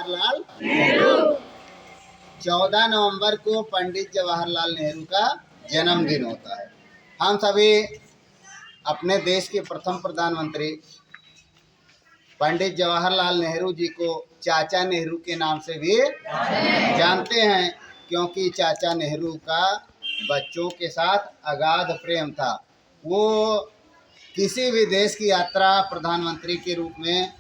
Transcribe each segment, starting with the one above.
जवाहरलाल नेहरू। 14 नवंबर को पंडित जवाहरलाल नेहरू का जन्मदिन होता है। हम सभी अपने देश के प्रथम प्रधानमंत्री पंडित जवाहरलाल नेहरू जी को चाचा नेहरू के नाम से भी जानते हैं, क्योंकि चाचा नेहरू का बच्चों के साथ अगाध प्रेम था। वो किसी भी देश की यात्रा प्रधानमंत्री के रूप में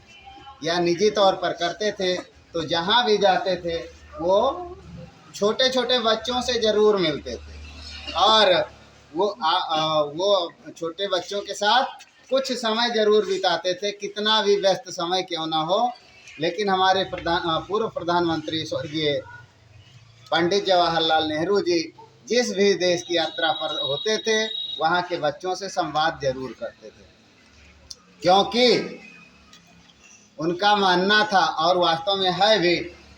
या निजी तौर पर करते थे तो जहाँ भी जाते थे वो छोटे छोटे बच्चों से ज़रूर मिलते थे और वो छोटे बच्चों के साथ कुछ समय ज़रूर बिताते थे, कितना भी व्यस्त समय क्यों ना हो। लेकिन हमारे पूर्व प्रधानमंत्री स्वर्गीय पंडित जवाहरलाल नेहरू जी जिस भी देश की यात्रा पर होते थे वहाँ के बच्चों से संवाद जरूर करते थे, क्योंकि उनका मानना था और वास्तव में है भी,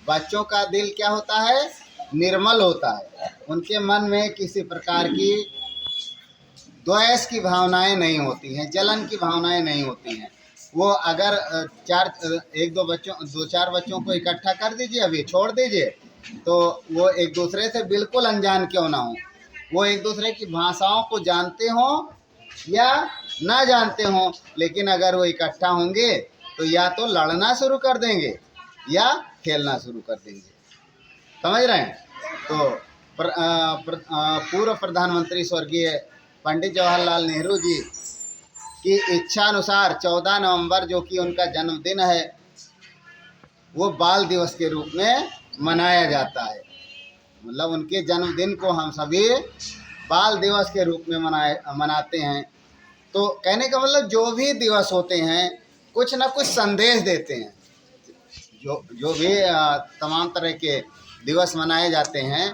बच्चों का दिल क्या होता है, निर्मल होता है। उनके मन में किसी प्रकार की द्वेष की भावनाएं नहीं होती हैं, जलन की भावनाएं नहीं होती हैं। वो अगर दो चार बच्चों को इकट्ठा कर दीजिए, अभी छोड़ दीजिए, तो वो एक दूसरे से बिल्कुल अनजान क्यों ना हो, वो एक दूसरे की भाषाओं को जानते हों या ना जानते हों, लेकिन अगर वो इकट्ठा होंगे तो या तो लड़ना शुरू कर देंगे या खेलना शुरू कर देंगे। समझ रहे हैं? तो पूर्व प्रधानमंत्री स्वर्गीय पंडित जवाहरलाल नेहरू जी की इच्छा अनुसार 14 नवंबर जो कि उनका जन्मदिन है वो बाल दिवस के रूप में मनाया जाता है। मतलब उनके जन्मदिन को हम सभी बाल दिवस के रूप में मनाते हैं। तो कहने का मतलब जो भी दिवस होते हैं कुछ ना कुछ संदेश देते हैं। जो भी तमाम तरह के दिवस मनाए जाते हैं,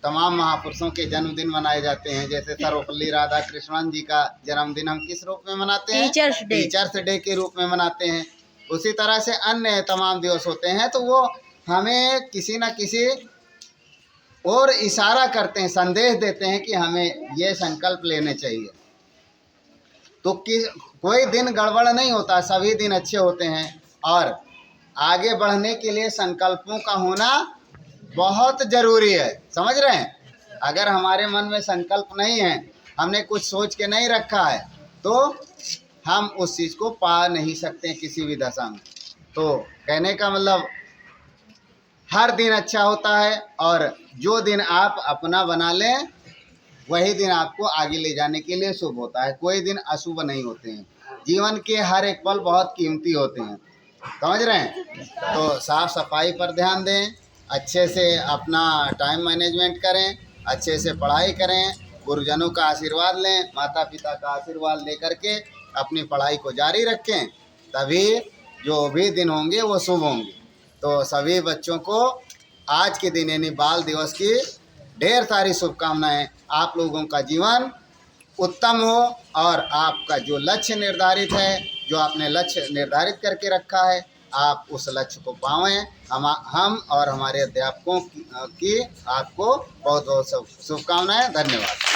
तमाम महापुरुषों के जन्मदिन मनाए जाते हैं। जैसे सर्वपल्ली राधाकृष्णन जी का जन्मदिन हम किस रूप में मनाते हैं? टीचर्स डे के रूप में मनाते हैं। उसी तरह से अन्य तमाम दिवस होते हैं, तो वो हमें किसी न किसी और इशारा करते हैं, संदेश देते हैं कि हमें ये संकल्प लेने चाहिए। तो कोई दिन गड़बड़ नहीं होता, सभी दिन अच्छे होते हैं और आगे बढ़ने के लिए संकल्पों का होना बहुत ज़रूरी है। समझ रहे हैं? अगर हमारे मन में संकल्प नहीं है, हमने कुछ सोच के नहीं रखा है, तो हम उस चीज़ को पा नहीं सकते किसी भी दशा में। तो कहने का मतलब हर दिन अच्छा होता है और जो दिन आप अपना बना लें वही दिन आपको आगे ले जाने के लिए शुभ होता है। कोई दिन अशुभ नहीं होते हैं। जीवन के हर एक पल बहुत कीमती होते हैं। समझ रहे हैं? तो साफ सफाई पर ध्यान दें, अच्छे से अपना टाइम मैनेजमेंट करें, अच्छे से पढ़ाई करें, गुरुजनों का आशीर्वाद लें, माता पिता का आशीर्वाद लेकर के अपनी पढ़ाई को जारी रखें, तभी जो भी दिन होंगे वो शुभ होंगे। तो सभी बच्चों को आज के दिन यानी बाल दिवस की ढेर सारी शुभकामनाएं। आप लोगों का जीवन उत्तम हो और आपका जो लक्ष्य निर्धारित है, जो आपने लक्ष्य निर्धारित करके रखा है, आप उस लक्ष्य को पाएं। हम और हमारे अध्यापकों की आपको बहुत बहुत शुभकामनाएं। धन्यवाद।